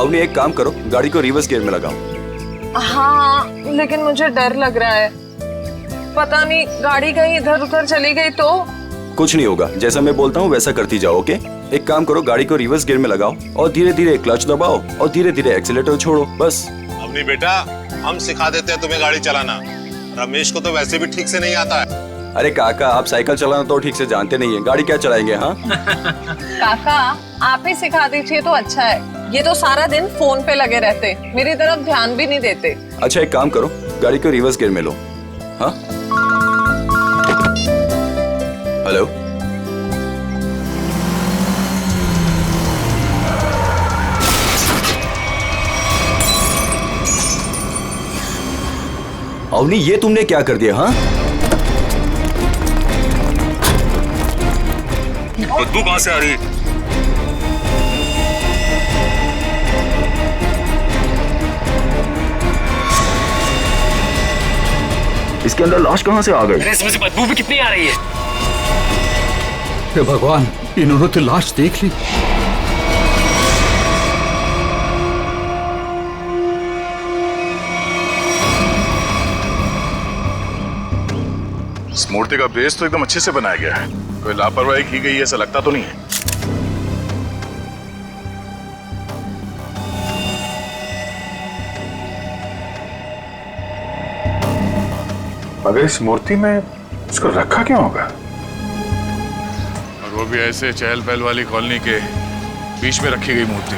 अवनी एक काम करो, गाड़ी को रिवर्स गियर में लगाओ। हाँ लेकिन मुझे डर लग रहा है, पता नहीं गाड़ी कहीं इधर उधर चली गई तो। कुछ नहीं होगा, जैसा मैं बोलता हूँ वैसा करती जाओ। ओके, एक काम करो, गाड़ी को रिवर्स गियर में लगाओ और धीरे धीरे क्लच दबाओ और धीरे धीरे एक्सीलेटर छोड़ो, बस। अवनी बेटा, हम सिखा देते हैं तुम्हें गाड़ी चलाना। रमेश को तो वैसे भी ठीक से नहीं आता है। अरे काका, आप साइकिल चलाना तो ठीक से जानते नहीं है, गाड़ी क्या चलाएंगे? हाँ काका आप ही सिखा दीजिए तो अच्छा है, ये तो सारा दिन फोन पे लगे रहते, मेरी तरफ ध्यान भी नहीं देते। अच्छा एक काम करो, गाड़ी को रिवर्स गियर में लो। हाँ हेलो, अवनी ये तुमने क्या कर दिया? हाँ बदबू कहां से आ रही है? इसके अंदर लाश कहाँ से आ गई? इसमें से बदबू भी कितनी आ रही है? हे भगवान, इन्होंने तो लाश देख ली। इस मूर्ति का बेस तो एकदम अच्छे से बनाया गया है, कोई लापरवाही की गई ऐसा लगता तो नहीं है। मगर इस मूर्ति में इसको रखा क्यों होगा? और वो भी ऐसे चहल पहल वाली कॉलोनी के बीच में रखी गई मूर्ति,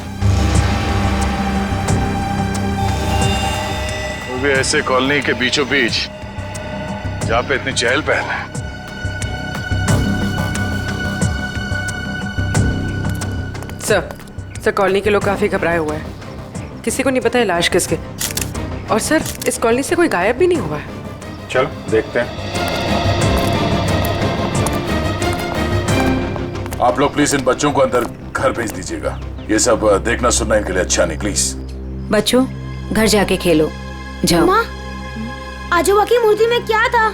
वो भी ऐसे कॉलोनी के बीचों बीच जहाँ पे इतनी चहल पहल है। सर कॉलोनी के लोग काफी घबराए हुए हैं, किसी को नहीं पता है लाश किसके। और सर इस कॉलोनी से कोई गायब भी नहीं हुआ है। चलो देखते हैं। आप लोग प्लीज इन बच्चों को अंदर घर भेज दीजिएगा, ये सब देखना सुनना इनके लिए अच्छा नहीं। प्लीज बच्चों घर जाके खेलो, जाओ। माँ, आजोबा की मूर्ति में क्या था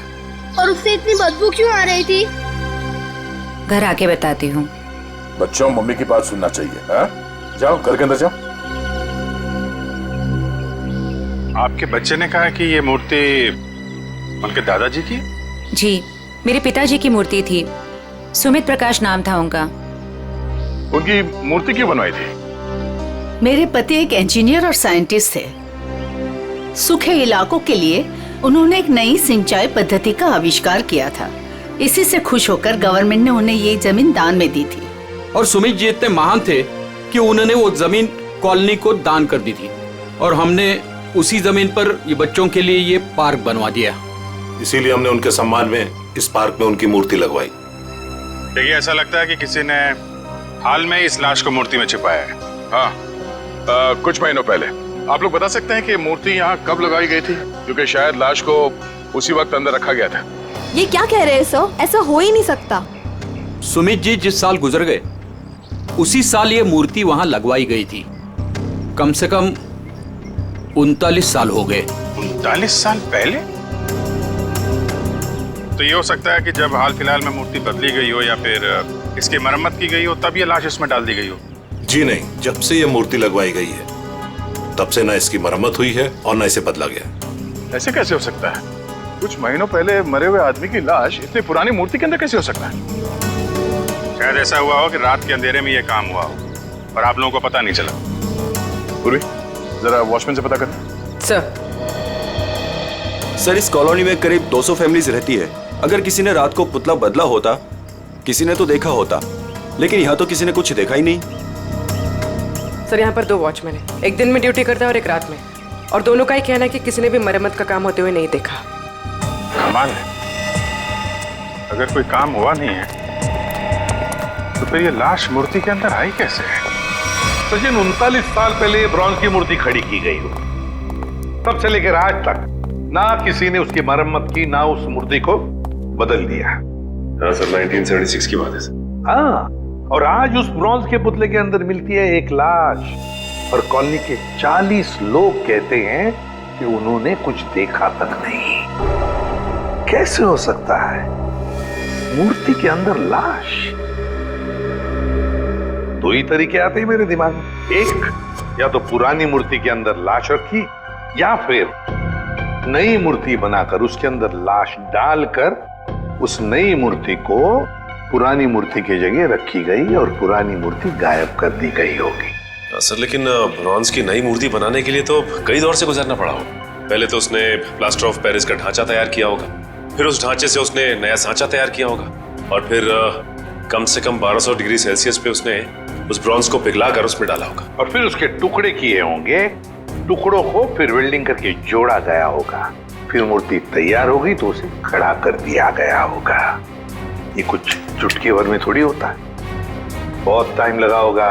और उससे इतनी बदबू क्यों आ रही थी? घर आके बताती हूँ। बच्चों मम्मी की बात सुनना चाहिए। हाँ जाओ घर के अंदर जाओ। आपके बच्चे ने कहा कि ये मूर्ति उनके दादाजी की? जी, मेरे पिताजी की मूर्ति थी, सुमित प्रकाश नाम था उनका। उनकी मूर्ति क्यों बनवाई थी? मेरे पति एक इंजीनियर और साइंटिस्ट थे। सूखे इलाकों के लिए उन्होंने एक नई सिंचाई पद्धति का आविष्कार किया था। इसी से खुश होकर गवर्नमेंट ने उन्हें ये जमीन दान में दी थी। और सुमित जी इतने महान थे कि उन्होंने वो जमीन कॉलोनी को दान कर दी थी और हमने उसी जमीन पर ये बच्चों के लिए ये पार्क बनवा दिया। इसीलिए हमने उनके सम्मान में इस पार्क में उनकी मूर्ति लगवाई। देखिए ऐसा लगता है कि किसी ने हाल में इस लाश को मूर्ति में छिपाया है। हाँ कुछ महीनों पहले। आप लोग बता सकते हैं कि मूर्ति यहाँ कब लगाई गई थी? क्योंकि शायद लाश को उसी वक्त अंदर रखा गया था। ये क्या कह रहे हैं सर? ऐसा हो ही नहीं सकता। सुमित जी जिस साल गुजर गए उसी साल ये मूर्ति वहां लगवाई गई थी। कम से कम 39 साल हो गए। 39 साल पहले? तो ये हो सकता है कि जब हाल फिलहाल में मूर्ति बदली गई हो या फिर इसकी मरम्मत की गई हो तब ये लाश इसमें डाल दी गई हो। जी नहीं, जब से ये मूर्ति लगवाई गई है तब से ना इसकी मरम्मत हुई है और ना इसे बदला गया। ऐसे कैसे हो सकता है? कुछ महीनों पहले मरे हुए आदमी की लाश इतनी पुरानी मूर्ति के अंदर कैसे हो सकता है? शायद ऐसा हुआ हो कि रात के अंधेरे में ये काम हुआ हो और आप लोगों को पता नहीं चला। पूर्वी जरा वॉचमैन से पता करना। सर इस कॉलोनी में करीब 200 फैमिलीज रहती है। अगर किसी ने रात को पुतला बदला होता, किसी ने तो देखा होता, लेकिन यहाँ तो किसी ने कुछ देखा ही नहीं। सर यहाँ पर 2 वॉचमैन हैं, एक दिन में ड्यूटी करता है और एक रात में, और दोनों का ही कहना है कि किसी ने भी मरम्मत का काम होते हुए नहीं देखा। कमाल है, अगर कोई काम हुआ नहीं है तो फिर ये लाश मूर्ति के अंदर आई कैसे? सचिन 39 साल पहले ब्रॉन्ज की मूर्ति खड़ी की गई हो, तब से लेकर आज तक ना किसी ने उसकी मरम्मत की ना उस मूर्ति को बदल दिया। हाँ सर, 1976 की बात है सर। हाँ, और आज उस ब्रॉन्ज के पुतले के अंदर मिलती है एक लाश और कॉलोनी के 40 लोग कहते हैं कि उन्होंने कुछ देखा तक नहीं। कैसे हो सकता है? मूर्ति के अंदर लाश? 2 ही तरीके आते हैं मेरे दिमाग में। एक, या तो पुरानी मूर्ति के अंदर लाश रखी या फिर नई मूर्ति बनाकर उसके अंदर लाश डालकर उस नई मूर्ति को पुरानी मूर्ति की जगह रखी गई और पुरानी मूर्ति गायब कर दी गई होगी। सर लेकिन ब्रॉन्ज की नई मूर्ति बनाने के लिए तो कई दौर से गुजरना पड़ा होगा। पहले तो उसने प्लास्टर ऑफ पेरिस का ढांचा तैयार किया होगा, फिर उस ढांचे से उसने नया सांचा तैयार किया होगा, और फिर कम से कम 1200 डिग्री सेल्सियस पे उसने उस ब्रॉन्ज को पिघला कर उसमें डाला होगा, और फिर उसके टुकड़े किए होंगे। टुकड़ों को फिर वेल्डिंग करके जोड़ा गया होगा, फिर मूर्ति तैयार होगी तो उसे खड़ा कर दिया गया होगा। ये कुछ चुटकी भर में थोड़ी होता है, बहुत टाइम लगा होगा,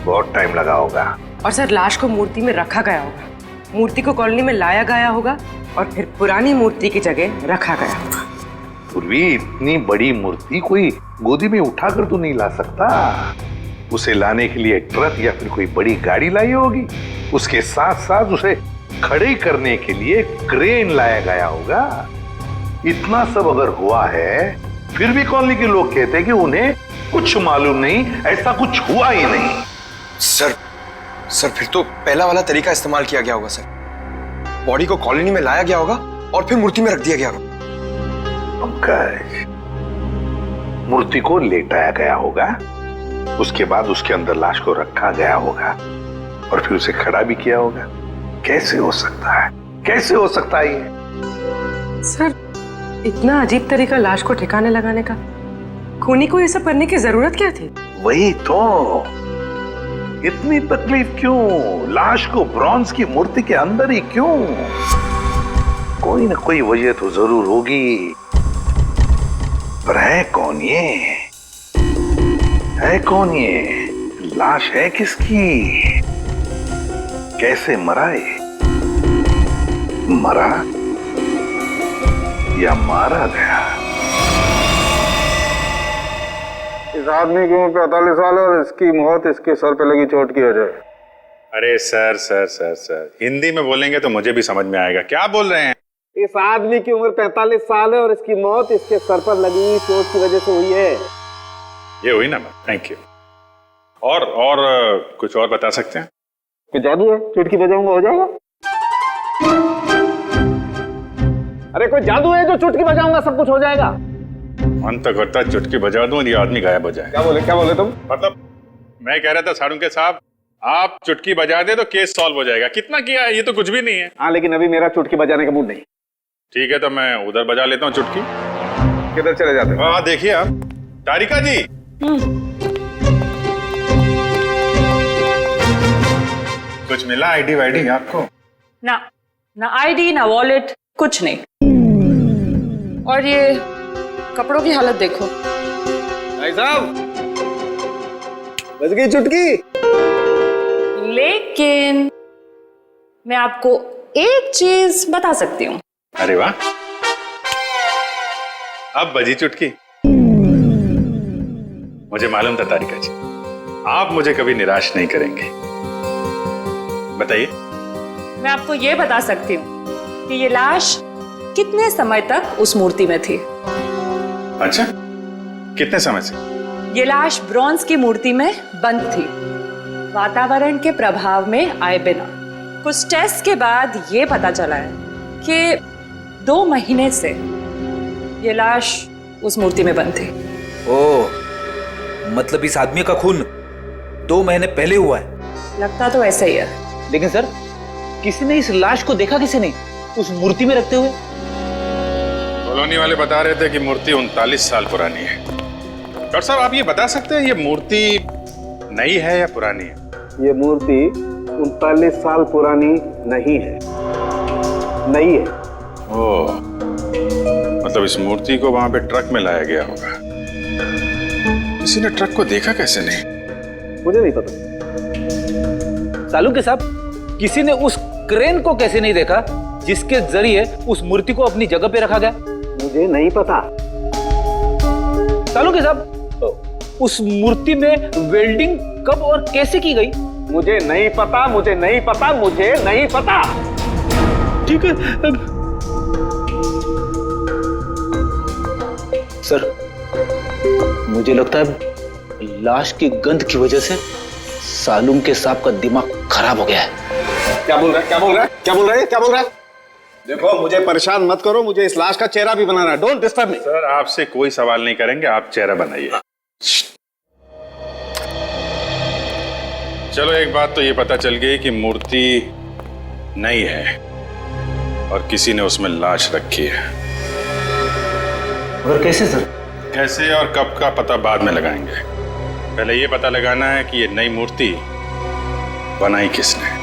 बहुत टाइम लगा होगा। और सर लाश को मूर्ति में रखा गया होगा, मूर्ति को कॉलोनी में लाया गया होगा और फिर पुरानी मूर्ति की जगह रखा गया होगा। पूर्वी इतनी बड़ी मूर्ति कोई गोदी में उठाकर तो नहीं ला सकता, उसे लाने के लिए ट्रक या फिर कोई बड़ी गाड़ी लाई होगी, उसके साथ साथ उसे खड़े करने के लिए क्रेन लाया गया होगा। इतना सब अगर हुआ है फिर भी कॉलोनी के लोग कहते हैं कि उन्हें कुछ मालूम नहीं, ऐसा कुछ हुआ ही नहीं। सर फिर तो पहला वाला तरीका इस्तेमाल किया गया होगा सर। बॉडी को कॉलोनी में लाया गया होगा और फिर मूर्ति में रख दिया गया होगा। पंकज, मूर्ति को लेटाया गया होगा, उसके बाद उसके अंदर लाश को रखा गया होगा और फिर उसे खड़ा भी किया होगा। कैसे हो सकता है, कैसे हो सकता है ये? सर इतना अजीब तरीका लाश को ठिकाने लगाने का, खूनी को ये सब करने की जरूरत क्या थी? वही तो, इतनी तकलीफ क्यों? लाश को ब्रॉन्ज की मूर्ति के अंदर ही क्यों? कोई ना कोई वजह तो जरूर होगी, पर है कौन ये? है कौन ये? लाश है किसकी? कैसे मरा है? मरा या मारा गया? इस आदमी की उम्र 45 साल है और इसकी मौत इसके सर पे लगी चोट की वजह। अरे sir sir sir sir Hindi में बोलेंगे तो मुझे भी समझ में आएगा। क्या बोल रहे हैं? इस आदमी की उम्र 45 साल है और इसकी मौत इसके सर पर लगी चोट की वजह से हुई है। ये हुई ना? Thank you. और कुछ और बता सकते हैं? कोई जादू है, चुटकी बजाऊंगा हो जाएगा? अरे कोई जादू है जो चुटकी बजाऊंगा सब कुछ हो जाएगा? मन तो करता है चुटकी बजा दूं और ये आदमी गायब हो जाए। क्या बोले तुम? मतलब मैं कह रहा था सारुंके साहब, आप चुटकी बजा दे तो केस सॉल्व हो जाएगा। कितना किया है, ये तो कुछ भी नहीं है। हाँ लेकिन अभी मेरा चुटकी बजाने का मूड नहीं। ठीक है तो मैं उधर बजा लेता हूँ चुटकी। किधर चले जाते हो? हाँ देखिए आप, तारिका जी। कुछ मिला आईडी वाईडी आपको? ना आईडी ना वॉलेट, कुछ नहीं। और ये कपड़ों की हालत देखो। भाई साहब बज गई चुटकी। लेकिन मैं आपको एक चीज बता सकती हूँ। अरे वाह, अब बजी चुटकी। मुझे मालूम था तारिका जी, आप मुझे कभी निराश नहीं करेंगे। बताइए। मैं आपको ये बता सकती हूँ कि ये लाश कितने समय तक उस मूर्ति में थी। अच्छा, कितने समय से? ये लाश ब्रॉन्ज की मूर्ति में बंद थी, वातावरण के प्रभाव में आए बिना। कुछ टेस्ट के बाद ये पता चला है कि 2 महीने से ये लाश उस मूर्ति में बंद थी। ओह, मतलब इस आदमी का खून 2 महीने पहले हुआ है? लगता तो ऐसा ही है। लेकिन सर, किसी ने इस लाश को देखा किसी ने उस मूर्ति में रखते हुए? कॉलोनी वाले बता रहे थे कि मूर्ति 39 साल पुरानी है। डॉक्टर साहब आप ये बता सकते हैं ये मूर्ति नई है या पुरानी है? ये मूर्ति 39 साल पुरानी नहीं है, नई है। ओह, मतलब इस मूर्ति को वहां पे ट्रक में लाया गया होगा। किसी ने ट्रक को देखा कैसे नहीं? मुझे नहीं पता। सालू के साहब, किसी ने उस क्रेन को कैसे नहीं देखा जिसके जरिए उस मूर्ति को अपनी जगह पे रखा गया? मुझे नहीं पता। सालू के साहब, उस मूर्ति में वेल्डिंग कब और कैसे की गई? मुझे नहीं पता, मुझे नहीं पता, मुझे नहीं पता। ठीक है सर, मुझे लगता है लाश की गंध की वजह से सालूम के साहब का दिमाग खराब हो गया है। क्या बोल रहा है, क्या बोल रहा है, क्या बोल रहा है, क्या बोल रहा है? देखो मुझे परेशान मत करो, मुझे इस लाश का चेहरा भी बनाना है। Don't disturb me. सर आपसे कोई सवाल नहीं करेंगे, आप चेहरा बनाइए। चलो एक बात तो ये पता चल गई कि मूर्ति नहीं है और किसी ने उसमें लाश रखी है। और कैसे सर? कैसे और कब का पता बाद में लगाएंगे, पहले ये पता लगाना है कि ये नई मूर्ति बनाई किसने।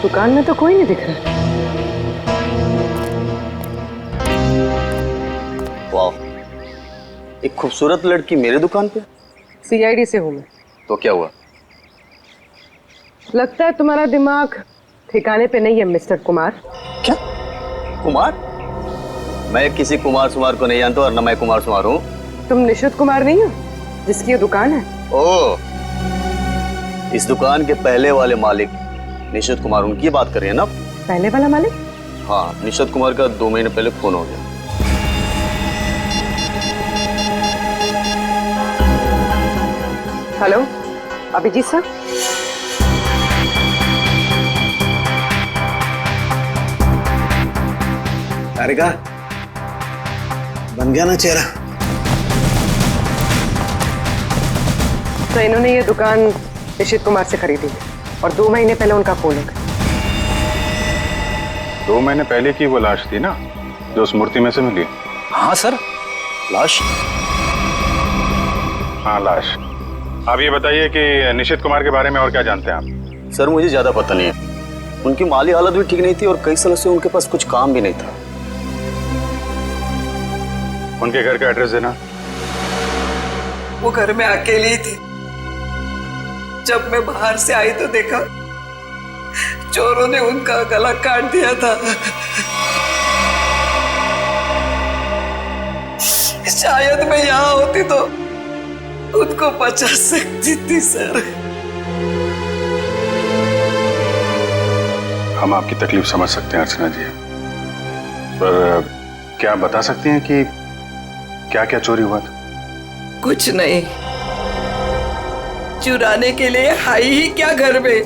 दुकान में तो कोई नहीं दिख रहा। वाह, एक खूबसूरत लड़की मेरे दुकान पे। सीआईडी से हूँ मैं। तो क्या हुआ? लगता है तुम्हारा दिमाग ठिकाने पे नहीं है मिस्टर कुमार। क्या? कुमार? मैं किसी कुमार सुमार को नहीं जानता और न मैं कुमार सुमार हूँ। तुम निशित कुमार नहीं हो जिसकी ये दुकान है? ओह, इस दुकान के पहले वाले मालिक निशित कुमार, उनकी बात कर रही है ना? पहले वाला मालिक? हाँ, निशित कुमार का 2 महीने पहले खून हो गया। Hello, Abhijit sir. तारिका, बन गया ना चेहरा? तो इन्होंने ये दुकान निशित कुमार से खरीदी है और 2 महीने पहले उनका खून हो गया। 2 महीने पहले की वो लाश थी ना जो उस मूर्ति में से मिली? हाँ सर, लाश। हाँ लाश। आप ये बताइए कि निशित कुमार के बारे में और क्या जानते हैं आप? सर मुझे ज्यादा पता नहीं है। उनकी माली हालत भी ठीक नहीं थी और कई सालों से उनके पास कुछ काम भी नहीं था। उनके घर का एड्रेस देना। वो घर में अकेली थी। जब मैं बाहर से आई तो देखा चोरों ने उनका गला काट दिया था। शायद मैं यहाँ होती तो उनको बचा सकती थी सर। हम आपकी तकलीफ समझ सकते हैं अर्चना जी, पर क्या आप बता सकती हैं कि क्या क्या चोरी हुआ था? कुछ नहीं, चुराने के लिए आई ही क्या घर में?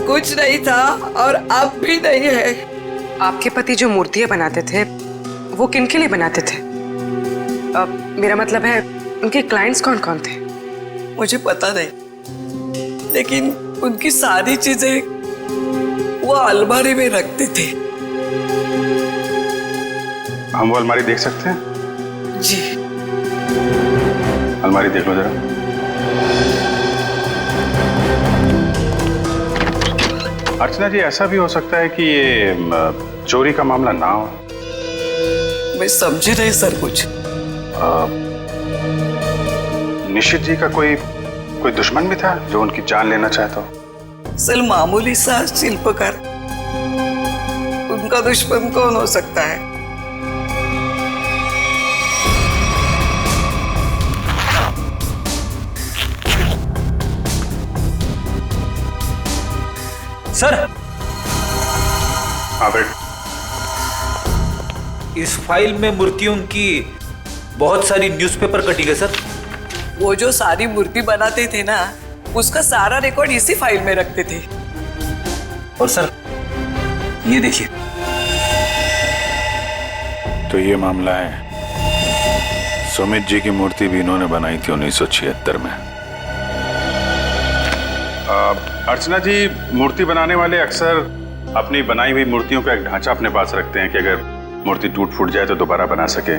कुछ नहीं था और अब भी नहीं है। आपके पति जो मूर्तियां बनाते थे वो किनके लिए बनाते थे? मेरा मतलब है उनके क्लाइंट्स कौन कौन थे? मुझे पता नहीं, लेकिन उनकी सारी चीजें वो अलमारी में रखते थे। हम वो अलमारी देख सकते हैं? जी। अलमारी देख लो जरा। अर्चना जी, ऐसा भी हो सकता है कि ये चोरी का मामला ना हो। मैं समझे नहीं सर कुछ। निशित जी का कोई दुश्मन भी था जो उनकी जान लेना चाहता हो? सर मामूली सा शिल्पकार, उनका दुश्मन कौन हो सकता है? सर, हाँ बेट, इस फाइल में मूर्तियों की बहुत सारी न्यूज़पेपर कटिंग है सर। वो जो सारी मूर्ति बनाते थे ना, उसका सारा रिकॉर्ड इसी फाइल में रखते थे। और सर ये देखिए। तो ये मामला है, सुमित जी की मूर्ति भी इन्होंने बनाई थी 1976 में। अर्चना जी, मूर्ति बनाने वाले अक्सर अपनी बनाई हुई मूर्तियों का एक ढांचा अपने पास रखते हैं कि अगर मूर्ति टूट फूट जाए तो दोबारा बना सके।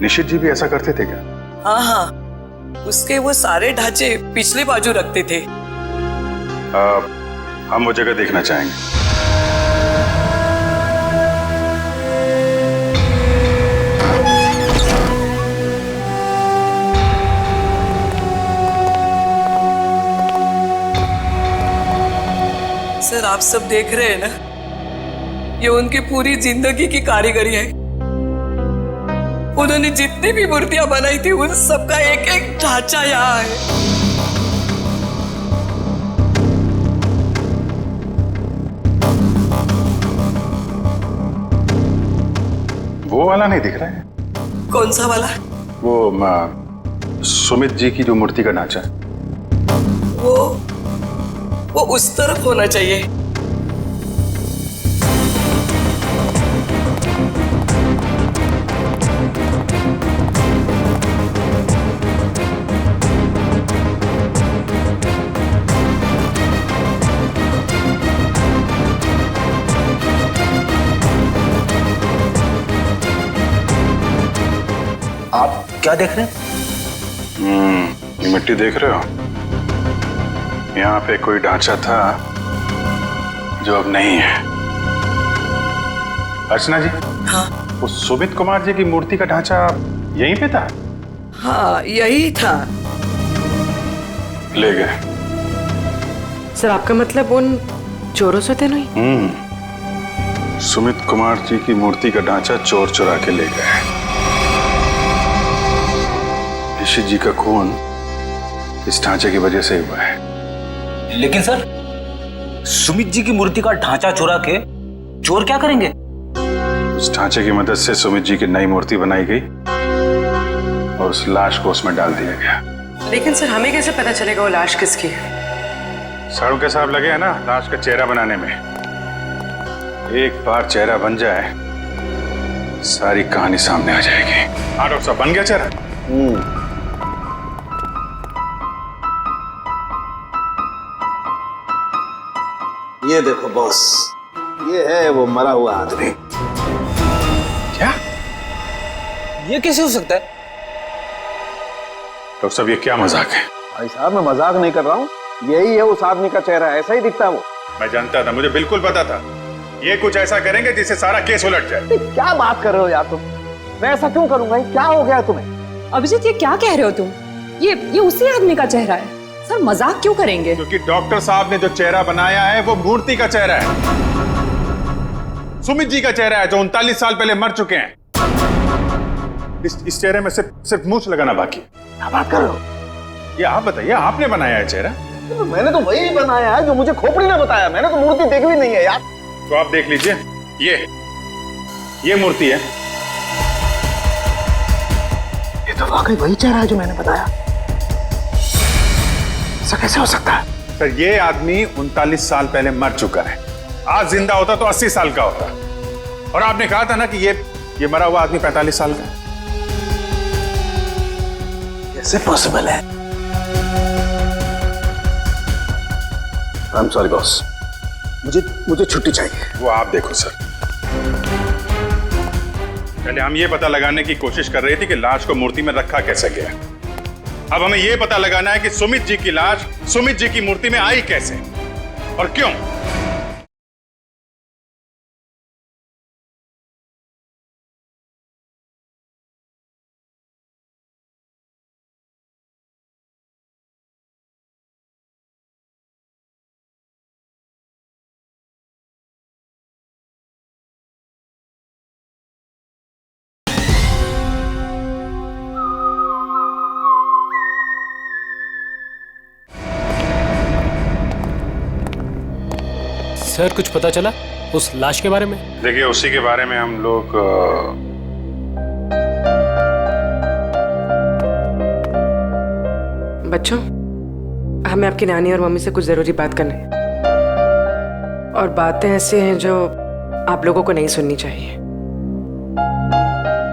निशित जी भी ऐसा करते थे क्या? हाँ हाँ, उसके वो सारे ढांचे पिछले बाजू रखते थे। हम वो जगह देखना चाहेंगे। सर, आप सब देख रहे हैं ना, ये उनकी पूरी जिंदगी की कारीगरी है। उन्होंने जितनी भी मूर्तियां बनाई थी, उन सबका एक एक ढांचा यहाँ है। वो वाला नहीं दिख रहा है? कौन सा वाला? वो सुमित जी की जो मूर्ति का ढांचा है, वो उस तरफ होना चाहिए। आप क्या देख रहे हैं? ये मिट्टी देख रहे हो? यहाँ पे कोई ढांचा था जो अब नहीं है। अर्चना जी, हाँ, वो सुमित कुमार जी की मूर्ति का ढांचा यहीं पे था? हाँ, यही था। ले गए। सर, आपका मतलब उन चोरों से थे नहीं? सुमित कुमार जी की मूर्ति का ढांचा चोर चुरा के ले गए। निशित जी का खून इस ढांचे की वजह से हुआ है। लेकिन सर, सुमित जी की मूर्ति का ढांचा चुरा के चोर क्या करेंगे? उस ढांचे की मदद से सुमित जी की नई मूर्ति बनाई गई और उस लाश को उसमें डाल दिया गया। लेकिन सर, हमें कैसे पता चलेगा वो लाश किसकी है? साड़ू के साहब लगे हैं ना लाश का चेहरा बनाने में। एक बार चेहरा बन जाए, सारी कहानी सामने आ जाएगी। हाँ डॉक्टर साहब, बन गया चेहरा? ये देखो बॉस, ये है वो मरा हुआ आदमी। क्या? ये कैसे हो सकता है? डॉक्टर साहब, ये क्या मजाक है? भाई साहब, मैं मजाक नहीं कर रहा हूँ, यही है उस आदमी का चेहरा, ऐसा ही दिखता है वो। मैं जानता था, मुझे बिल्कुल पता था ये कुछ ऐसा करेंगे जिससे सारा केस उलट जाए। क्या बात कर रहे हो यार तुम? मैं ऐसा क्यों करूंगा? क्या हो गया तुम्हें? अभिजीत, ये क्या कह रहे हो तुम? ये उसी आदमी का चेहरा है। सर, मजाक क्यों करेंगे? क्योंकि डॉक्टर साहब ने जो चेहरा बनाया है वो मूर्ति का चेहरा है। सुमित जी का चेहरा है जो 39 साल पहले मर चुके हैं। इस चेहरे में सिर्फ मूंछ लगाना बाकी है। क्या बात कर रहे हो? ये आप बताइए, आपने बनाया है चेहरा? मैंने तो वही बनाया है जो मुझे खोपड़ी ने बताया। मैंने तो मूर्ति देखी भी नहीं है यार। तो आप देख लीजिए, ये मूर्ति है। ये तो वाकई वही चेहरा है जो मैंने बताया। ऐसा कैसे हो सकता है? सर, ये आदमी 39 साल पहले मर चुका है। आज जिंदा होता तो 80 साल का होता। और आपने कहा था ना कि ये मरा हुआ आदमी 45 साल का है। कैसे पॉसिबल है? आई एम सॉरी बॉस, मुझे छुट्टी चाहिए। वो आप देखो सर। पहले हम ये पता लगाने की कोशिश कर रहे थे कि लाश को मूर्ति में रखा कैसे गया। अब हमें यह पता लगाना है कि सुमित जी की लाश सुमित जी की मूर्ति में आई कैसे और क्यों। सर कुछ पता चला उस लाश के बारे में? देखिए उसी के बारे में हम लोग बच्चों, हमें आपकी नानी और मम्मी से कुछ जरूरी बात करनी है। और बातें ऐसी हैं जो आप लोगों को नहीं सुननी चाहिए।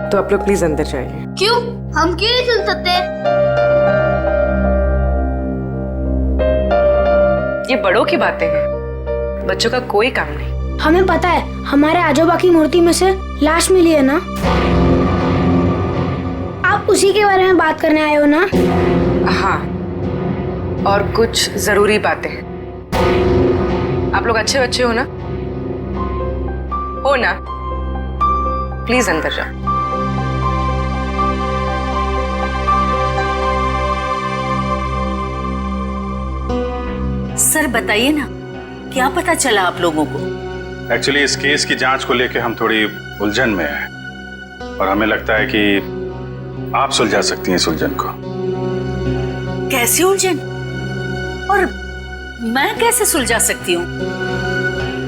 तो आप लोग प्लीज अंदर जाइए। क्यों? हम क्यों नहीं सुन सकते? ये बड़ों की बातें हैं, बच्चों का कोई काम नहीं। हमें पता है, हमारे आजोबा की मूर्ति में से लाश मिली है ना। आप उसी के बारे में बात करने आए हो ना? हाँ, और कुछ जरूरी बातें हैं। आप लोग अच्छे बच्चे हो ना? हो ना? प्लीज अंदर जाओ। सर बताइए ना, क्या पता चला आप लोगों को? एक्चुअली इस केस की जांच को लेकर हम थोड़ी उलझन में हैं और हमें लगता है कि आप सुलझा सकती हैं इस उलझन को। कैसी उलझन? और मैं कैसे सुलझा सकती हूँ?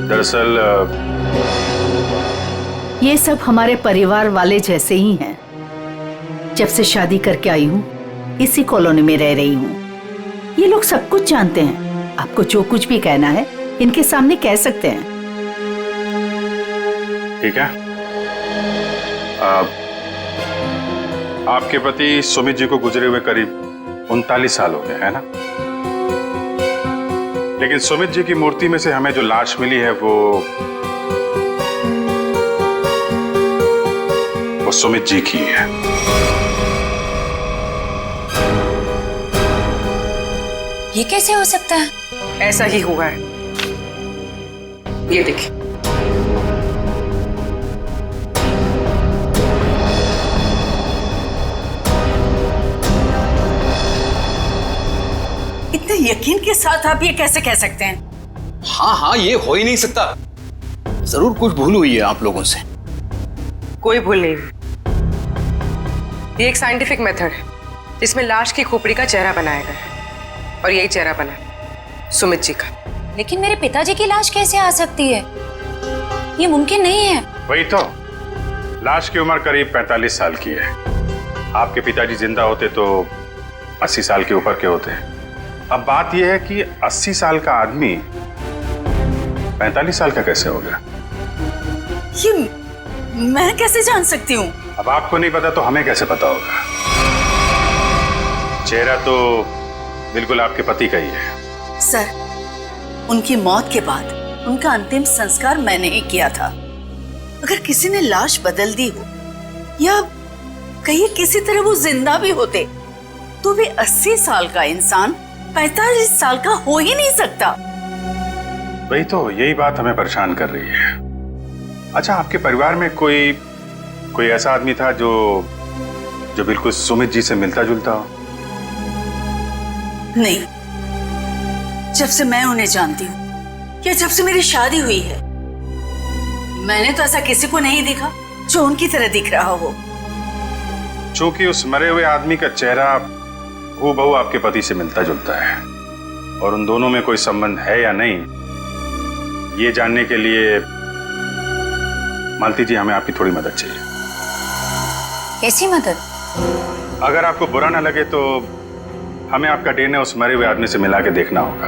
दरअसल ये सब हमारे परिवार वाले जैसे ही हैं। जब से शादी करके आई हूँ इसी कॉलोनी में रह रही हूँ। ये लोग सब कुछ जानते हैं। आपको जो कुछ भी कहना है इनके सामने कह सकते हैं। ठीक है। आपके पति सुमित जी को गुजरे हुए करीब 39 साल हो गए, है ना? लेकिन सुमित जी की मूर्ति में से हमें जो लाश मिली है वो सुमित जी की है। ये कैसे हो सकता है? ऐसा ही हुआ है। ये देखिए। इतने यकीन के साथ आप ये कैसे कह सकते हैं? हाँ, ये हो ही नहीं सकता। जरूर कुछ भूल हुई है आप लोगों से। कोई भूल नहीं। ये एक साइंटिफिक मेथड है जिसमें लाश की खोपड़ी का चेहरा बनाया गया है और यही चेहरा बना है सुमित जी का। लेकिन मेरे पिताजी की लाश कैसे आ सकती है? ये मुमकिन नहीं है। वही तो, लाश की उम्र करीब 45 साल की है। आपके पिताजी जिंदा होते तो 80 साल के ऊपर के होते। अब बात यह है कि 80 साल का आदमी 45 साल का कैसे हो गया? ये मैं कैसे जान सकती हूँ? अब आपको नहीं पता तो हमें कैसे पता होगा? चेहरा तो बिल्कुल आपके पति का ही है। सर, उनकी मौत के बाद उनका अंतिम संस्कार मैंने ही किया था। अगर किसी ने लाश बदल दी हो या कहीं किसी तरह वो जिंदा भी होते तो भी 80 साल का इंसान 45 साल का हो ही नहीं सकता। वही तो, यही बात हमें परेशान कर रही है। अच्छा, आपके परिवार में कोई ऐसा आदमी था जो बिल्कुल सुमित जी से मिलता जुलता हो? नहीं, जब से मैं उन्हें जानती हूँ या जब से मेरी शादी हुई है मैंने तो ऐसा किसी को नहीं देखा जो उनकी तरह दिख रहा हो। चूंकि उस मरे हुए आदमी का चेहरा हूबहू आपके पति से मिलता जुलता है और उन दोनों में कोई संबंध है या नहीं, ये जानने के लिए मालती जी हमें आपकी थोड़ी मदद चाहिए। कैसी मदद? अगर आपको बुरा ना लगे तो हमें आपका डीएनए उस मरे हुए आदमी से मिला के देखना होगा।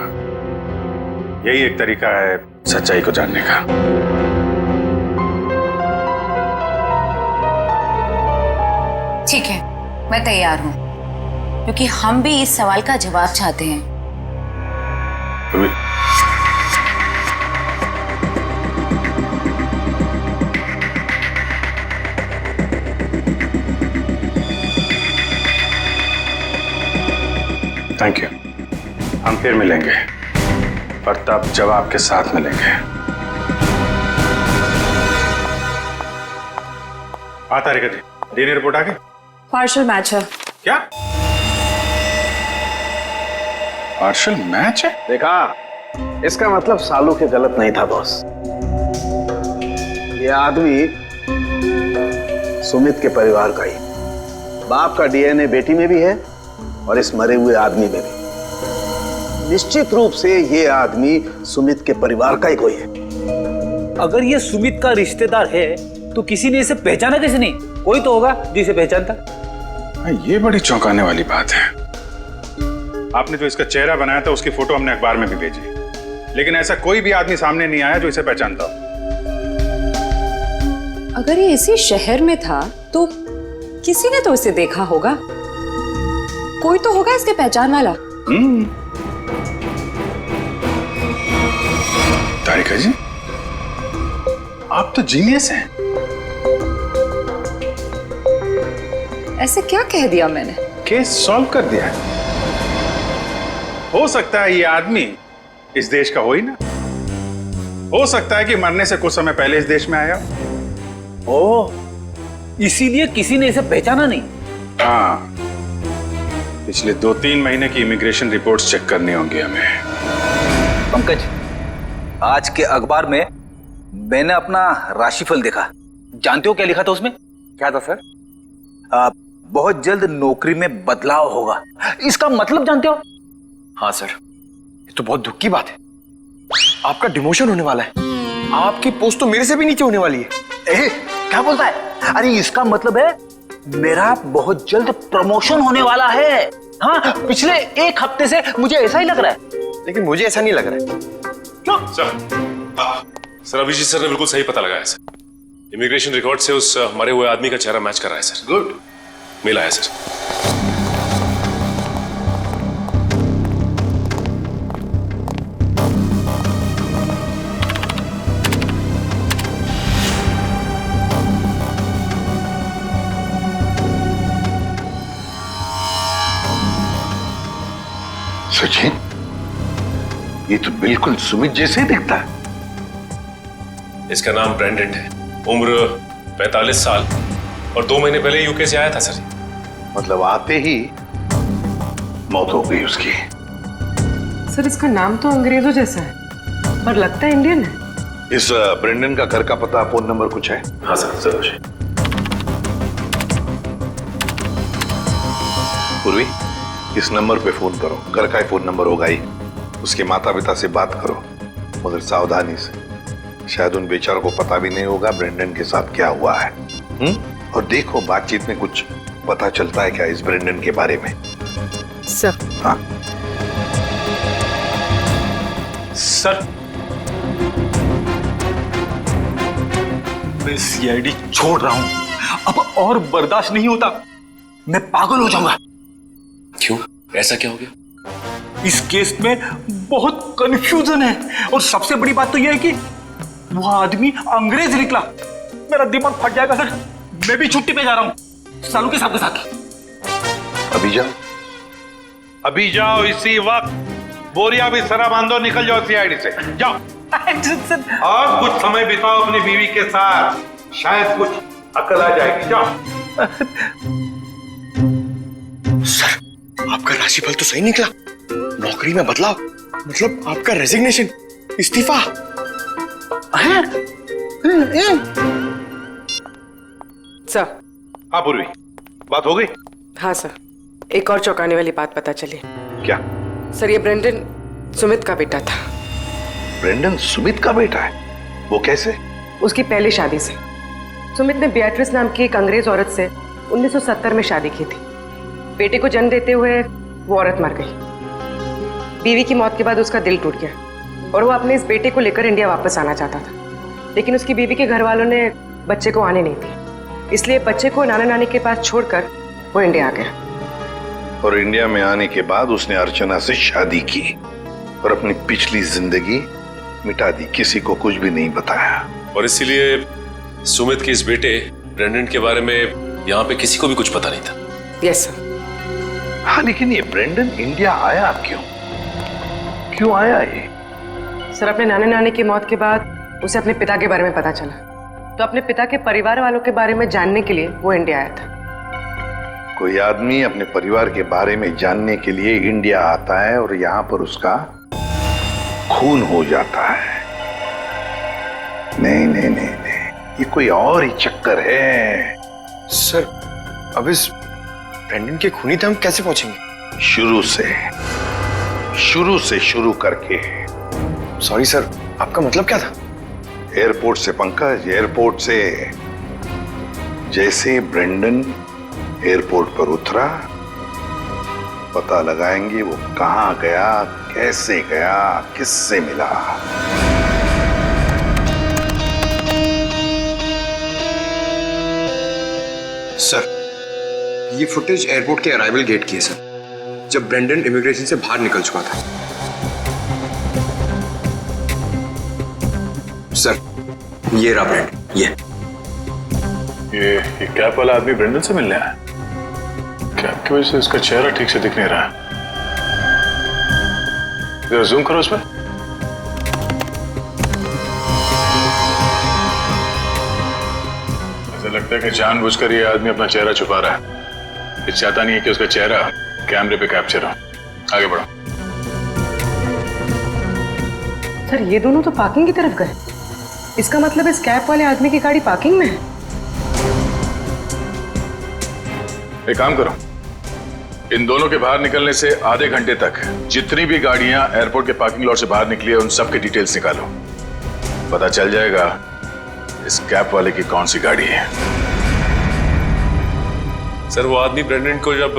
यही एक तरीका है सच्चाई को जानने का। ठीक है, मैं तैयार हूँ, क्योंकि हम भी इस सवाल का जवाब चाहते हैं। Thank you. हम फिर मिलेंगे, पर तब जब आपके साथ मिलेंगे। आता रेखा जी, डीएनए रिपोर्ट आ गई? पार्शियल मैच है। क्या पार्शियल मैच है? देखा, इसका मतलब सालू के गलत नहीं था बॉस। ये आदमी सुमित के परिवार का ही। बाप का डीएनए बेटी में भी है और इस मरे हुए आदमी में भी। निश्चित रूप से ये आदमी सुमित के परिवार का ही कोई है। अगर ये सुमित का रिश्तेदार है तो किसी ने इसे पहचाना कैसे नहीं? कोई तो होगा जो इसे पहचानता। ये बड़ी चौंकाने वाली बात है। आपने जो इसका चेहरा बनाया था उसकी फोटो हमने अखबार में भी भेजी, लेकिन ऐसा कोई भी आदमी सामने नहीं आया जो इसे पहचानता हो। अगर ये इसी शहर में था तो किसी ने तो इसे देखा होगा, कोई तो होगा इसके पहचान वाला। तारिका जी, आप तो जीनियस हैं। ऐसे क्या कह दिया मैंने? केस सॉल्व कर दिया है। हो सकता है ये आदमी इस देश का हो ही ना, हो सकता है कि मरने से कुछ समय पहले इस देश में आया। ओह, इसीलिए किसी ने इसे पहचाना नहीं। हाँ, पिछले 2-3 महीने की इमिग्रेशन रिपोर्ट्स चेक करनी होंगी हमें। पंकज, आज के अखबार में मैंने अपना राशिफल देखा। जानते हो क्या लिखा था उसमें? क्या था सर? बहुत जल्द नौकरी में बदलाव होगा। इसका मतलब जानते हो? हाँ सर, ये तो बहुत दुख की बात है। आपका डिमोशन होने वाला है। आपकी पोस्ट तो मेरे से भी नीचे होने वाली है। क्या बोलता है? अरे इसका मतलब है मेरा बहुत जल्द प्रमोशन होने वाला है। हाँ, पिछले 1 हफ्ते से मुझे ऐसा ही लग रहा है। लेकिन मुझे ऐसा नहीं लग रहा है। क्यों? सर अभिजीत सर ने बिल्कुल सही पता लगाया सर। इमिग्रेशन रिकॉर्ड से उस मरे हुए आदमी का चेहरा मैच कर रहा है सर। गुड, मिला है सर। सचिन, ये तो बिल्कुल सुमित जैसे ही दिखता है। इसका नाम ब्रेंडन है, उम्र 45 साल और 2 महीने पहले यूके से आया था सर। मतलब आते ही मौत हो गई उसकी। सर, इसका नाम तो अंग्रेजों जैसा है पर लगता है इंडियन है। इस ब्रेंडन का घर का पता, फोन नंबर कुछ है? हाँ सर, जरूर। पूर्वी, इस नंबर पे फोन करो। घर का ही फोन नंबर होगा ही। उसके माता पिता से बात करो, मगर सावधानी से। शायद उन बेचारों को पता भी नहीं होगा ब्रेंडन के साथ क्या हुआ है। और देखो बातचीत में कुछ पता चलता है क्या इस ब्रेंडन के बारे में। सर। हाँ सर, मैं सीआईडी छोड़ रहा हूं। अब और बर्दाश्त नहीं होता, मैं पागल हो जाऊंगा। क्यों? ऐसा क्या हो गया? इस केस में बहुत कंफ्यूजन है और सबसे बड़ी बात तो यह है कि वह आदमी अंग्रेज निकला। मेरा दिमाग फट जाएगा सर। मैं भी छुट्टी पे जा रहा हूं, सालू के साथ के साथ। अभी जाओ, अभी जाओ, इसी वक्त बोरिया भी सरा बांधो, निकल जाओ सीआईडी से, जाओ। और कुछ समय बिताओ अपनी बीवी के साथ, शायद कुछ अकल आ जाएगी। जाओ। सर, आपका राशिफल तो सही निकला। नौकरी में बदलाव मतलब आपका रेजिग्नेशन, इस्तीफा। सर। हाँ पूर्वी, बात हो गई? हाँ सर, एक और चौंकाने वाली बात पता चली। क्या? सर, ये ब्रेंडन सुमित का बेटा था। ब्रेंडन सुमित का बेटा है? वो कैसे? उसकी पहली शादी से। सुमित ने बियाट्रिस नाम की एक अंग्रेज औरत से 1970 में शादी की थी। बेटे को जन्म देते हुए वो औरत मर गई। बीवी की मौत के बाद उसका दिल टूट गया और वो अपने इस बेटे को लेकर इंडिया वापस आना चाहता था, लेकिन उसकी बीवी के घर वालों ने बच्चे को आने नहीं दी। इसलिए बच्चे को नाना नानी के पास छोड़कर वो इंडिया आ गया। और इंडिया में आने के बाद उसने अर्चना से शादी की और अपनी पिछली जिंदगी मिटा दी, किसी को कुछ भी नहीं बताया। और इसीलिए सुमित के इस बेटे ब्रेंडन के बारे में यहाँ पे किसी को भी कुछ पता नहीं था। Yes sir. हाँ, लेकिन ये ब्रेंडन इंडिया आया क्यों? क्यों आया ये? सर, अपने नाना नानी की मौत के बाद उसे अपने पिता के बारे में पता चला, तो अपने पिता के परिवार वालों के बारे में जानने के लिए वो इंडिया आया था। कोई आदमी अपने परिवार के बारे में जानने के लिए इंडिया आता है और यहाँ पर उसका खून हो जाता है। नहीं नहीं नहीं नहीं, ये कोई और ही चक्कर है। सर, अब इस ब्रेंडन के खूनी तक हम कैसे पहुंचेंगे? शुरू से शुरू करके। सॉरी सर, आपका मतलब क्या था? एयरपोर्ट से पंकज, एयरपोर्ट से। जैसे ब्रेंडन एयरपोर्ट पर उतरा, पता लगाएंगे वो कहां गया, कैसे गया, किससे मिला। सर, ये फुटेज एयरपोर्ट के अराइवल गेट की है सर, जब ब्रेंडन इमिग्रेशन से बाहर निकल चुका था। सर, ये रहा ब्रेंडन, ये कैप वाला आदमी ब्रेंडन से मिलने आया। कैप की वजह से इसका चेहरा ठीक से दिख नहीं रहा। जरा जूम करो उस पर। ऐसा लगता है कि जानबूझकर ये आदमी अपना चेहरा छुपा रहा है। ये चाहता नहीं है कि उसका चेहरा कैमरे पे कैप्चर हो। आगे बढ़ो। सर, ये दोनों तो पार्किंग की तरफ गए। इसका मतलब इस कैप वाले आदमी की गाड़ी पार्किंग में है। एक काम करो, इन दोनों के बाहर निकलने से आधे घंटे तक जितनी भी गाड़ियां एयरपोर्ट के पार्किंग लॉट से बाहर निकली है, उन सब के डिटेल्स निकालो। पता चल जाएगा इस कैप वाले की कौन सी गाड़ी है। सर, वो आदमी ब्रेंडन को जब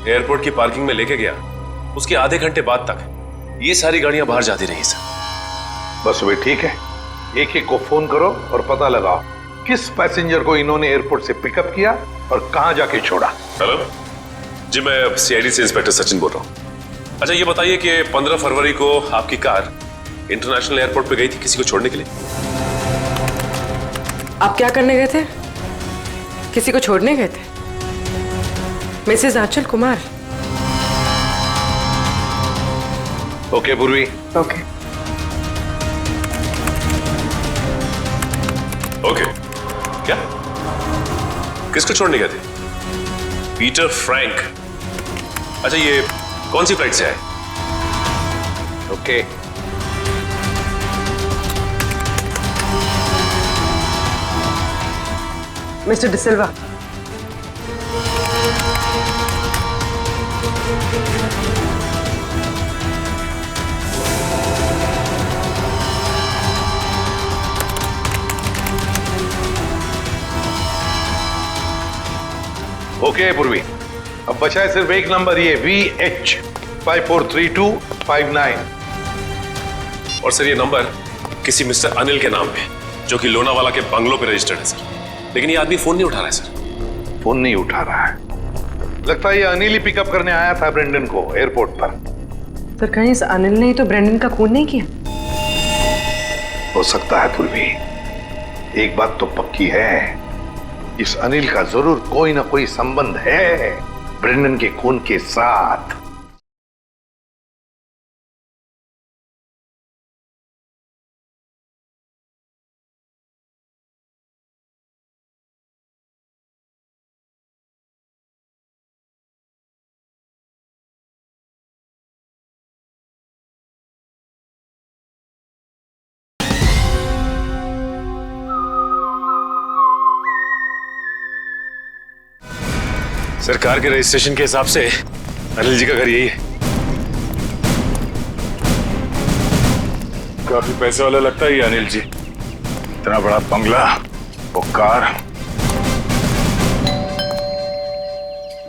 एयरपोर्ट की पार्किंग में लेके गया, उसके आधे घंटे बाद तक ये सारी गाड़ियां बाहर जाती रही सर। बस वे ठीक है, एक एक को फोन करो और पता लगाओ किस पैसेंजर को इन्होंने एयरपोर्ट से पिकअप किया और कहां जाके छोड़ा। हेलो जी, मैं सीआईडी से इंस्पेक्टर सचिन बोल रहा हूँ। अच्छा, ये बताइए कि 15 फरवरी को आपकी कार इंटरनेशनल एयरपोर्ट पे गई थी किसी को छोड़ने के लिए? आप क्या करने गए थे? किसी को छोड़ने गए थे? मिसेस आंचल कुमार। ओके पूर्वी। Okay okay. क्या? किसको छोड़ने गए थे? Peter Frank. अच्छा, ये कौन सी फ्लाइट से आए? ओके। मिस्टर डिसिल्वा, ओके पूर्वी, अब बचा है सिर्फ एक नंबर, ये VH 543259। और सर, ये नंबर किसी मिस्टर अनिल के नाम पे, जो कि लोनावाला के बंगलों पे रजिस्टर्ड है सर। लेकिन ये आदमी फोन नहीं उठा रहा है सर। फोन नहीं उठा रहा है? लगता है ये अनिल ही पिकअप करने आया था ब्रेंडन को एयरपोर्ट पर। सर, कहीं इस अनिल ने ही तो ब्रेंडन का खून नहीं किया? हो सकता है पूर्वी, एक बात तो पक्की है, इस अनिल का जरूर कोई ना कोई संबंध है ब्रेंडन के खून के साथ। सरकार के रजिस्ट्रेशन के हिसाब से अनिल जी का घर यही है। काफी पैसे वाला लगता है ये अनिल जी। इतना बड़ा बंगला, वो कार।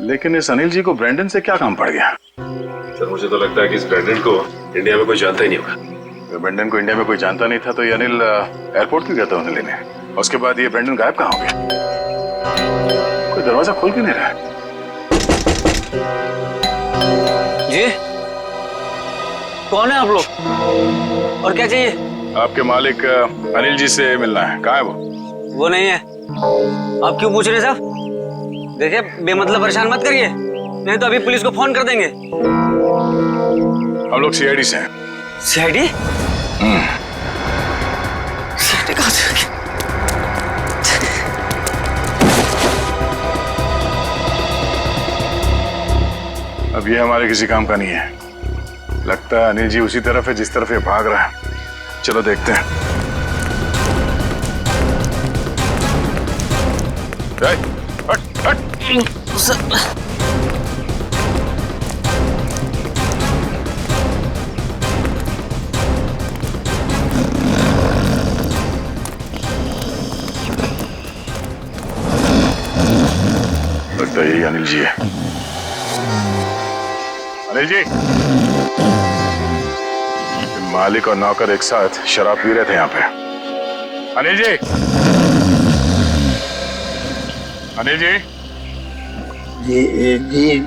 लेकिन इस अनिल जी को ब्रेंडन से क्या काम पड़ गया? सर, मुझे तो लगता है कि इस ब्रेंडन को इंडिया में कोई जानता ही नहीं होगा। ब्रेंडन को इंडिया में कोई जानता नहीं था तो ये अनिल एयरपोर्ट क्यों गया था उन्हें लेने? उसके बाद ये ब्रेंडन गायब कहाँ हो गया? कोई दरवाजा खोल क्यों नहीं रहा है? जी, कौन है आप लोग और क्या चाहिए? आपके मालिक अनिल जी से मिलना है। कहाँ है वो? वो नहीं है। आप क्यों पूछ रहे साहब? देखिए, बेमतलब परेशान मत करिए, नहीं तो अभी पुलिस को फोन कर देंगे। हम लोग सीआईडी से हैं। सीआईडी? सीआईडी कहाँ से? अब ये हमारे किसी काम का नहीं है। लगता है अनिल जी उसी तरफ है जिस तरफ ये भाग रहा है। चलो देखते हैं। हट, हट। लगता है यही अनिल जी है। अनिल जी, मालिक और नौकर एक साथ शराब पी रहे थे यहाँ पे। अनिल जी, अनिल जी,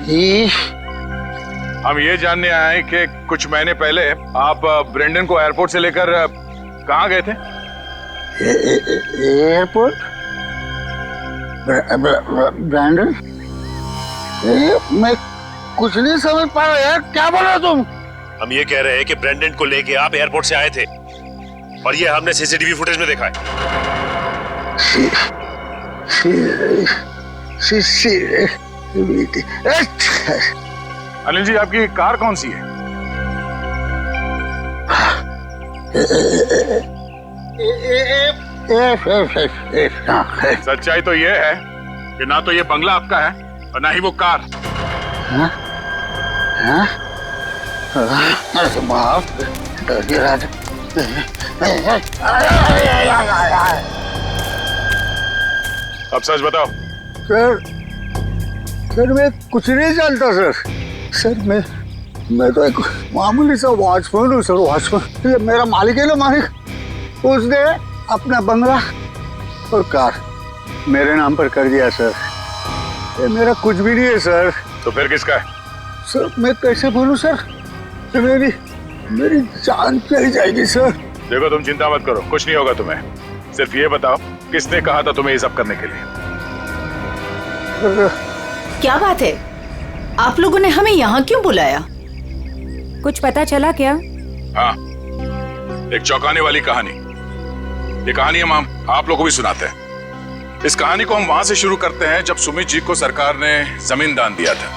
जी। हम ये जानने आए कि कुछ महीने पहले आप ब्रेंडन को एयरपोर्ट से लेकर कहाँ गए थे? एयरपोर्ट? ब्रेंडन? मैं कुछ नहीं समझ पा रहा यार, क्या बोल रहे हो तुम? हम ये कह रहे हैं कि ब्रेंडन को लेके आप एयरपोर्ट से आए थे और ये हमने सीसीटीवी फुटेज में देखा है। अनिल जी, आपकी कार कौन सी है? सच्चाई तो ये है कि ना तो ये बंगला आपका है और ना ही वो कार। अब सच बताओ। सर मैं कुछ नहीं जानता सर मैं तो एक मामूली सा वॉचमैन हूँ सर। वॉचमैन, मेरा मालिक है ना, मालिक, उसने अपना बंगला और कार मेरे नाम पर कर दिया सर। ये मेरा कुछ भी नहीं है सर। तो फिर किसका है? सर मैं कैसे बोलूं सर, मेरी जान चली जाएगी सर। देखो, तुम चिंता मत करो, कुछ नहीं होगा तुम्हें। सिर्फ ये बताओ, किसने कहा था तुम्हें ये सब करने के लिए? क्या बात है, आप लोगों ने हमें यहाँ क्यों बुलाया? कुछ पता चला क्या? हाँ, एक चौंकाने वाली कहानी। ये कहानी हम आप लोगों को भी सुनाते हैं। इस कहानी को हम वहां से शुरू करते हैं जब सुमित जी को सरकार ने जमीन दान दिया था।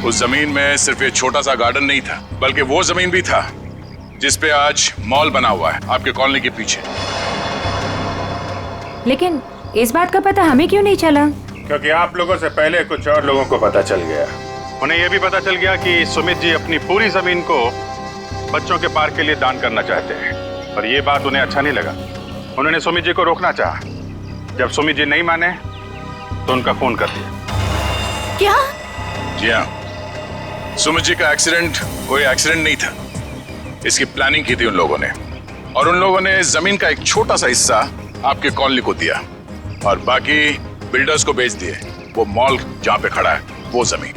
उस जमीन में सिर्फ एक छोटा सा गार्डन नहीं था, बल्कि वो जमीन भी था जिसपे आज मॉल बना हुआ है आपके कॉलोनी के पीछे। लेकिन इस बात का पता हमें क्यों नहीं चला? क्योंकि आप लोगों से पहले कुछ और लोगों को पता चल गया। उन्हें यह भी पता चल गया कि सुमित जी अपनी पूरी जमीन को बच्चों के पार्क के लिए दान करना चाहते हैं, पर यह बात उन्हें अच्छा नहीं लगा। उन्होंने सुमित जी को रोकना चाहा। जब सुमित जी नहीं माने तो उनका खून कर दिया। क्या? जी हाँ, सुमित जी का एक्सीडेंट कोई एक्सीडेंट नहीं था। इसकी प्लानिंग की थी उन लोगों ने, और उन लोगों ने जमीन का एक छोटा सा हिस्सा आपके कॉलोनी को दिया और बाकी बिल्डर्स को बेच दिए। वो मॉल जहां पे खड़ा है वो जमीन।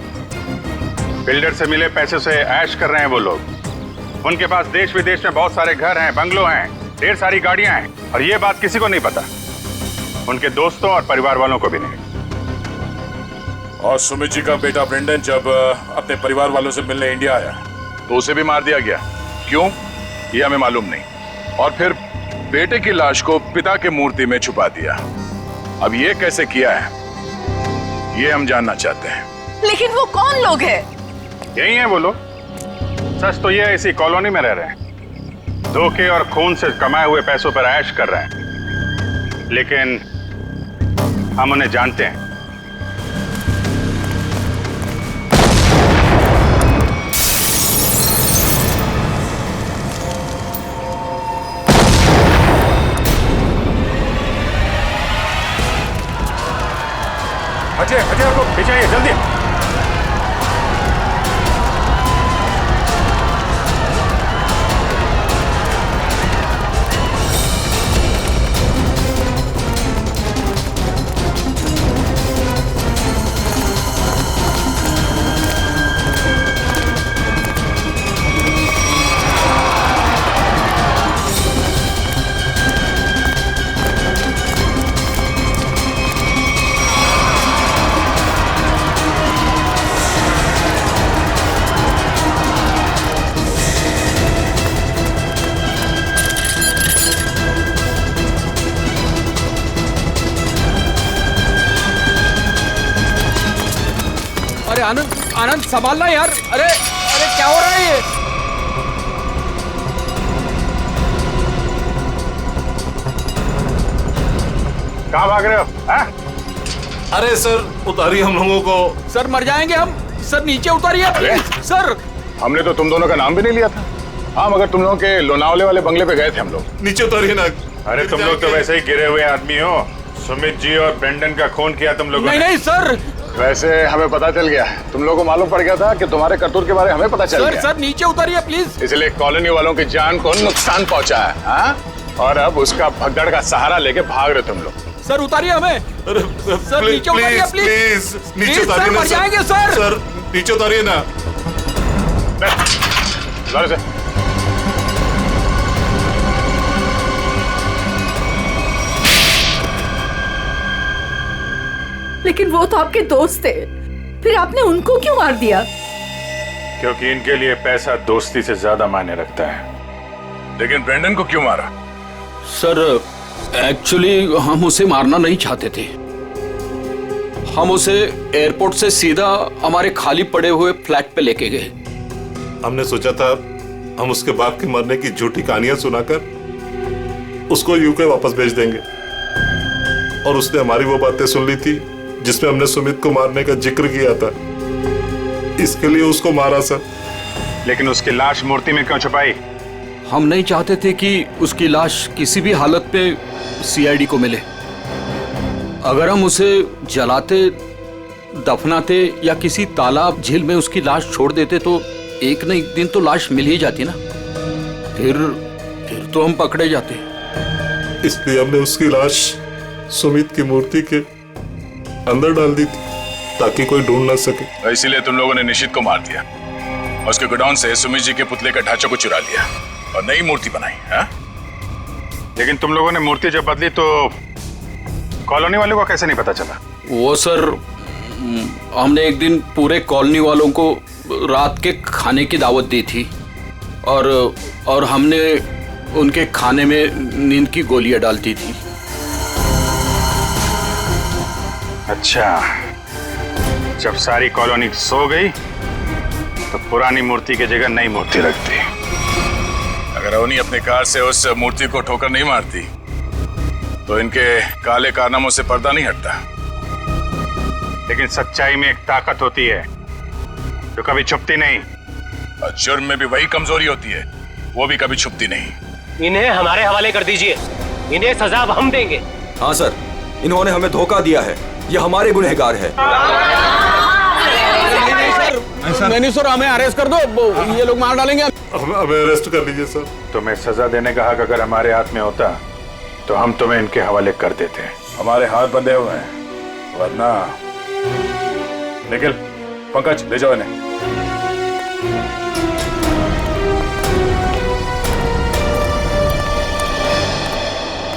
बिल्डर से मिले पैसे से ऐश कर रहे हैं वो लोग। उनके पास देश विदेश में बहुत सारे घर हैं, बंगलो हैं, ढेर सारी गाड़ियां हैं, और ये बात किसी को नहीं पता, उनके दोस्तों और परिवार वालों को भी नहीं। और सुमित जी का बेटा ब्रेंडन जब अपने परिवार वालों से मिलने इंडिया आया तो उसे भी मार दिया गया। क्यों, ये हमें मालूम नहीं। और फिर बेटे की लाश को पिता के मूर्ति में छुपा दिया। अब ये कैसे किया है, ये हम जानना चाहते हैं। लेकिन वो कौन लोग हैं? यही हैं वो लोग। सच तो ये इसी कॉलोनी में रह रहे हैं, धोखे और खून से कमाए हुए पैसों पर ऐश कर रहे हैं, लेकिन हम उन्हें जानते हैं। अजय, अजय आपको पीछे आइए जल्दी। अरे आनंद, आनंद संभालना यार। अरे अरे क्या हो रहा है ये? कहाँ भाग रहे हो? अरे सर उतारिए हम लोगों को। सर मर जाएंगे हम। सर नीचे उतारिए सर। हमने तो तुम दोनों का नाम भी नहीं लिया था। हाँ, मगर तुम लोग के लोनावले वाले बंगले पे गए थे हम लोग। नीचे उतारिए ना। अरे तुम लोग तो वैसे ही गिरे हुए आदमी हो। सुमित जी और ब्रेंडन का खून किया तुम लोगों ने। नहीं नहीं सर, वैसे हमें पता चल गया, तुम लोगों को मालूम पड़ गया था कि तुम्हारे करतूत के बारे में हमें पता चल गया। सर नीचे उतारिए प्लीज। इसलिए कॉलोनी वालों की जान को नुकसान पहुंचा है, हाँ? और अब उसका भगदड़ का सहारा लेके भाग रहे तुम लोग। सर उतारिए हमें। सर नीचे उतारिए प्लीज। नीचे उतारिए ना मर जाएंगे सर। सर नीचे उतारिए ना। से लेकिन वो तो आपके दोस्त थे, फिर आपने उनको क्यों मार दिया? क्योंकि इनके लिए पैसा दोस्ती से ज्यादा मायने रखता है। लेकिन ब्रेंडन को क्यों मारा? सर एक्चुअली हम उसे मारना नहीं चाहते थे। हम उसे एयरपोर्ट से सीधा हमारे खाली पड़े हुए फ्लैट पे लेके गए। हमने सोचा था हम उसके बाप के मरने की झूठी कहानियां सुनाकर उसको यूके वापस भेज देंगे, और उसने हमारी वो बातें सुन ली थी जिसमें हमने सुमित को मारने का जिक्र किया था। इसके लिए उसको मारा सर। लेकिन उसकी लाश मूर्ति में क्यों छुपाई? हम नहीं चाहते थे कि उसकी लाश किसी भी हालत में सीआईडी को मिले। अगर हम उसे जलाते, दफनाते या किसी तालाब झील में उसकी लाश छोड़ देते तो एक न एक दिन तो लाश मिल ही जाती ना। फिर तो हम पकड़े जाते। इसलिए हमने उसकी लाश सुमित की मूर्ति के अंदर डाल दी थी ताकि कोई ढूंढ ना सके। इसीलिए तुम लोगों ने निशित को मार दिया और उसके गोडाउन से सुमित जी के पुतले का ढांचा को चुरा लिया और नई मूर्ति बनाई, हाँ? लेकिन तुम लोगों ने मूर्ति जब बदली तो कॉलोनी वालों को कैसे नहीं पता चला? वो सर, हमने एक दिन पूरे कॉलोनी वालों को रात के खाने की दावत दी थी और हमने उनके खाने में नींद की गोलियां डाल दी थी। अच्छा, जब सारी कॉलोनी सो गई तो पुरानी मूर्ति की जगह नई मूर्ति रख दी। अगर अवनी अपने कार से उस मूर्ति को ठोकर नहीं मारती तो इनके काले कारनामों से पर्दा नहीं हटता। लेकिन सच्चाई में एक ताकत होती है जो कभी छुपती नहीं, और जुर्म में भी वही कमजोरी होती है, वो भी कभी छुपती नहीं। इन्हें हमारे हवाले कर दीजिए, इन्हें सजा अब हम देंगे। हाँ सर, इन्होंने हमें धोखा दिया है, ये हमारे गुनहगार है। नहीं सर, हमें अरेस्ट कर दो, ये लोग मार डालेंगे। हमें अरेस्ट कर लीजिए सर। तुम्हें सजा देने का हक अगर हमारे हाथ में होता तो हम तुम्हें इनके हवाले कर देते। हमारे हाथ बंधे हुए हैं, वरना निखिल, पंकज ले जाओ इन्हें।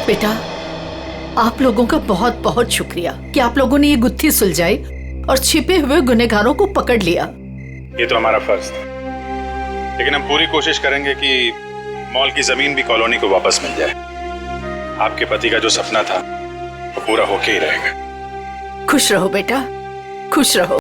बेटा, आप लोगों का बहुत बहुत शुक्रिया कि आप लोगों ने ये गुत्थी सुलझाई और छिपे हुए गुनहगारों को पकड़ लिया। ये तो हमारा फर्ज था, लेकिन हम पूरी कोशिश करेंगे कि मॉल की जमीन भी कॉलोनी को वापस मिल जाए। आपके पति का जो सपना था वो पूरा होके ही रहेगा। खुश रहो बेटा, खुश रहो।